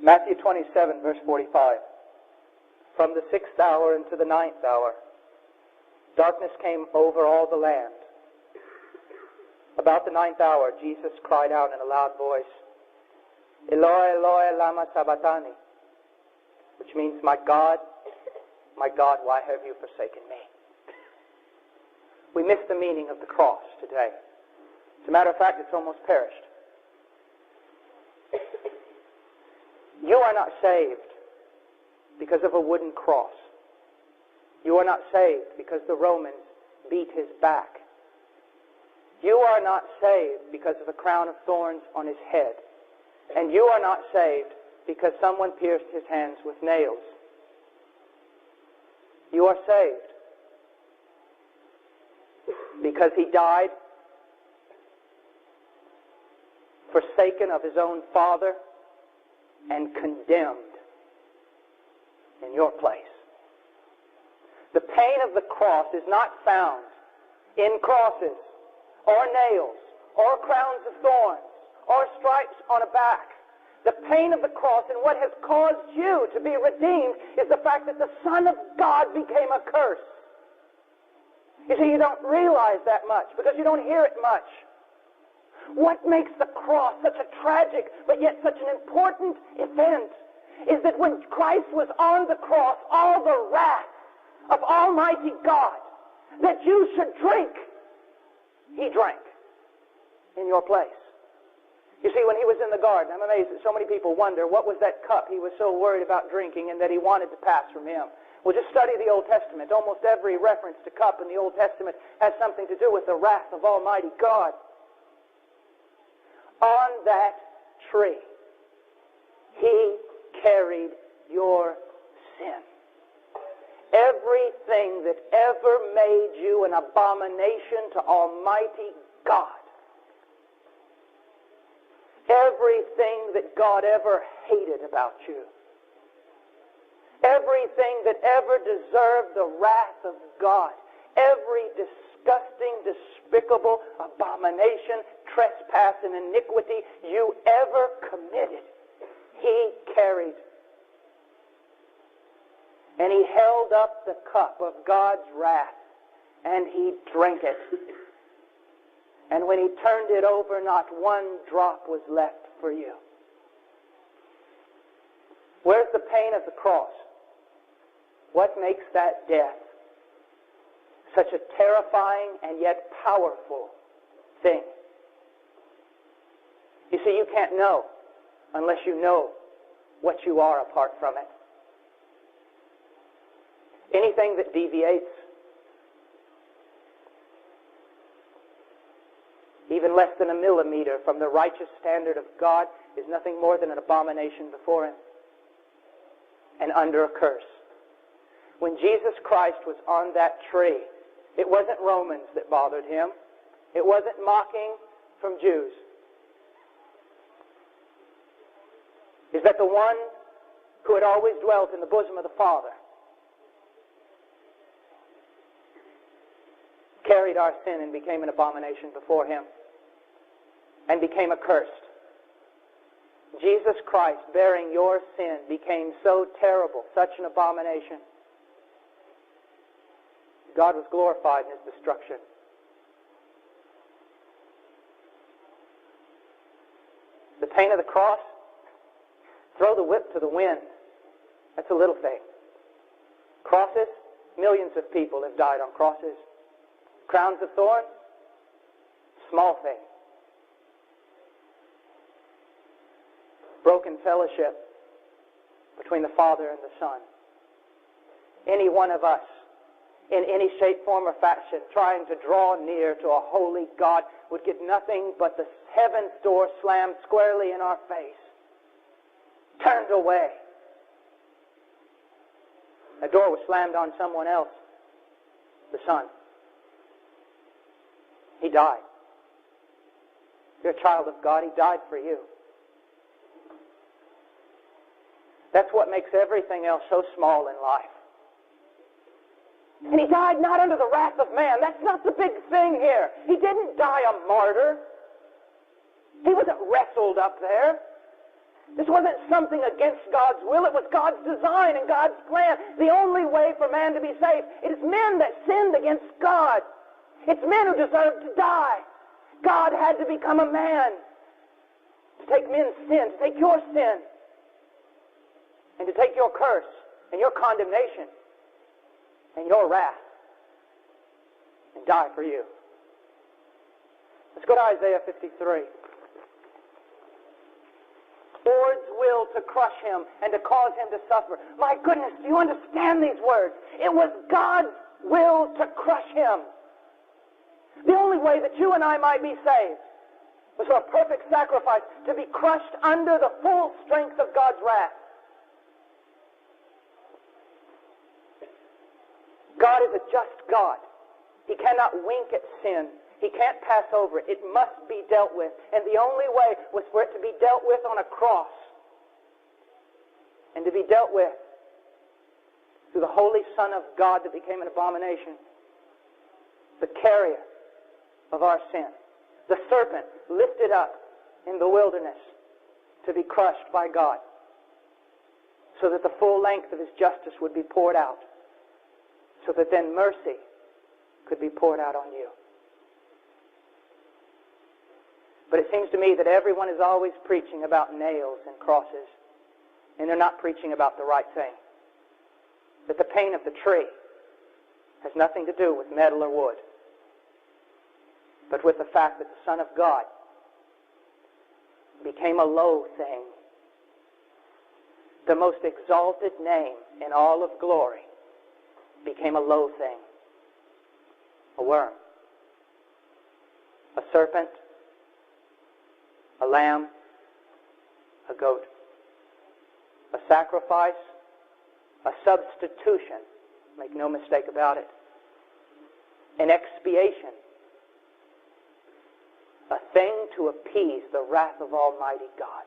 Matthew 27, verse 45. From the 6th hour into the 9th hour, darkness came over all the land. About the 9th hour, Jesus cried out in a loud voice, Eloi, Eloi, lama sabactani, which means, my God, why have you forsaken me? We miss the meaning of the cross today. As a matter of fact, it's almost perished. You are not saved because of a wooden cross. You are not saved because the Romans beat his back. You are not saved because of a crown of thorns on his head. And you are not saved because someone pierced his hands with nails. You are saved because he died, forsaken of his own Father, and condemned in your place. The pain of the cross is not found in crosses or nails or crowns of thorns or stripes on a back. The pain of the cross and what has caused you to be redeemed is the fact that the Son of God became a curse. You see, you don't realize that much because you don't hear it much. What makes the cross such a tragic but yet such an important event is that when Christ was on the cross, all the wrath of Almighty God that you should drink, he drank in your place. You see, when he was in the garden, I'm amazed that so many people wonder what was that cup he was so worried about drinking and that he wanted to pass from him. Well, just study the Old Testament. Almost every reference to cup in the Old Testament has something to do with the wrath of Almighty God. On that tree, he carried your sin. Everything that ever made you an abomination to Almighty God. Everything that God ever hated about you. Everything that ever deserved the wrath of God. Every disgusting, despicable abomination, trespass, and iniquity you ever committed, he carried. And he held up the cup of God's wrath, and he drank it. And when he turned it over, not one drop was left for you. Where's the pain of the cross? What makes that death such a terrifying and yet powerful thing? You see, you can't know unless you know what you are apart from it. Anything that deviates, even less than a millimeter from the righteous standard of God, is nothing more than an abomination before him and under a curse. When Jesus Christ was on that tree, it wasn't Romans that bothered him. It wasn't mocking from Jews. Is that the one who had always dwelt in the bosom of the Father carried our sin and became an abomination before him and became accursed. Jesus Christ, bearing your sin, became so terrible, such an abomination. God was glorified in his destruction. The pain of the cross, throw the whip to the wind. That's a little thing. Crosses, millions of people have died on crosses. Crowns of thorns, small thing. Broken fellowship between the Father and the Son. Any one of us, in any shape, form, or fashion, trying to draw near to a holy God would get nothing but the heaven's door slammed squarely in our face. Turned away. The door was slammed on someone else, the Son. He died. You're a child of God. He died for you. That's what makes everything else so small in life. And he died not under the wrath of man. That's not the big thing here. He didn't die a martyr. He wasn't wrestled up there. This wasn't something against God's will. It was God's design and God's plan. The only way for man to be saved. It is men that sinned against God. It's men who deserved to die. God had to become a man to take men's sin, to take your sin, and to take your curse and your condemnation and your wrath and die for you. Let's go to Isaiah 53. Lord's will to crush him and to cause him to suffer. My goodness, do you understand these words? It was God's will to crush him. The only way that you and I might be saved was for a perfect sacrifice to be crushed under the full strength of God's wrath. God is a just God. He cannot wink at sin. He can't pass over it. It must be dealt with. And the only way was for it to be dealt with on a cross. And to be dealt with through the Holy Son of God that became an abomination. The carrier of our sin. The serpent lifted up in the wilderness to be crushed by God. So that the full length of his justice would be poured out. So that then mercy could be poured out on you. But it seems to me that everyone is always preaching about nails and crosses, and they're not preaching about the right thing. That the pain of the tree has nothing to do with metal or wood, but with the fact that the Son of God became a low thing. The most exalted name in all of glory became a low thing. A worm. A serpent. A lamb, a goat, a sacrifice, a substitution, make no mistake about it, an expiation, a thing to appease the wrath of Almighty God.